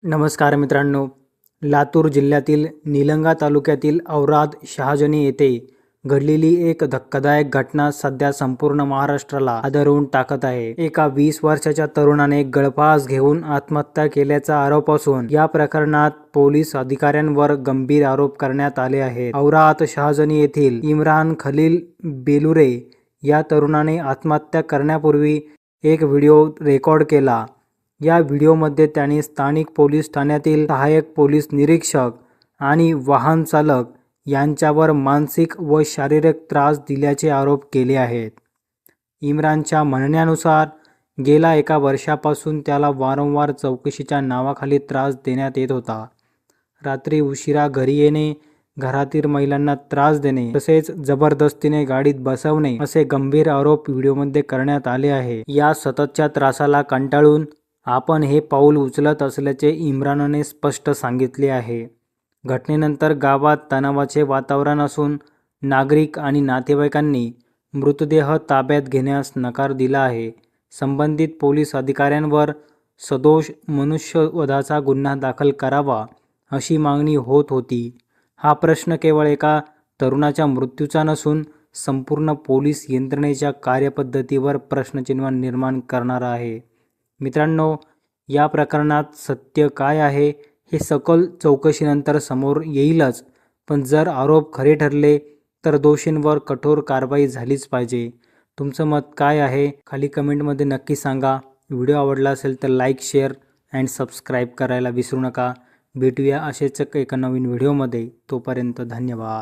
नमस्कार मित्रांनो, लातूर जिल्ह्यातील निलंगा तालुक्यातील औराद शहाजनी येथे घडलेली एक धक्कादायक घटना सध्या संपूर्ण महाराष्ट्राला हादरवून टाकत आहे. एका 20 वर्षाच्या तरुणाने गळफास घेऊन आत्महत्या केल्याचा आरोप असून या प्रकरणात पोलीस अधिकाऱ्यांवर गंभीर आरोप करण्यात आले आहेत. औराद शहाजनी येथील इम्रान खलील बेलुरे या तरुणाने आत्महत्या करण्यापूर्वी एक व्हिडिओ रेकॉर्ड केला. या व्हिडिओमध्ये त्याने स्थानिक पोलीस ठाण्यातील सहाय्यक पोलीस निरीक्षक आणि वाहन चालक यांच्यावर मानसिक व शारीरिक त्रास दिल्याचे आरोप केले आहेत. इम्रानच्या म्हणण्यानुसार गेल्या 1 वर्षापासून त्याला वारंवार चौकशीच्या नावाखाली त्रास देण्यात येत होता. रात्री उशिरा घरी येणे, घरातील महिलांना त्रास देणे तसेच जबरदस्तीने गाडीत बसवणे असे गंभीर आरोप व्हिडिओमध्ये करण्यात आले आहे. या सततच्या त्रासाला कंटाळून आपण हे पाऊल उचलत असल्याचे इम्रानने स्पष्ट सांगितले आहे. घटनेनंतर गावात तणावाचे वातावरण असून नागरिक आणि नातेवाईकांनी मृतदेह ताब्यात घेण्यास नकार दिला आहे. संबंधित पोलीस अधिकाऱ्यांवर सदोष मनुष्यवधाचा गुन्हा दाखल करावा अशी मागणी होत होती. हा प्रश्न केवळ एका तरुणाच्या मृत्यूचा नसून संपूर्ण पोलीस यंत्रणेच्या कार्यपद्धतीवर प्रश्नचिन्ह निर्माण करणारा आहे. मित्रांनो, या प्रकरणात सत्य काय आहे हे सखोल चौकशीनंतर समोर येईलच, पण जर आरोप खरे ठरले तर दोषींवर कठोर कारवाई झालीच पाहिजे. तुमचं मत काय आहे खाली कमेंटमध्ये नक्की सांगा. व्हिडिओ आवडला असेल तर लाईक, शेअर अँड सबस्क्राईब करायला विसरू नका. भेटूया असेच एका नवीन व्हिडिओमध्ये. तोपर्यंत धन्यवाद.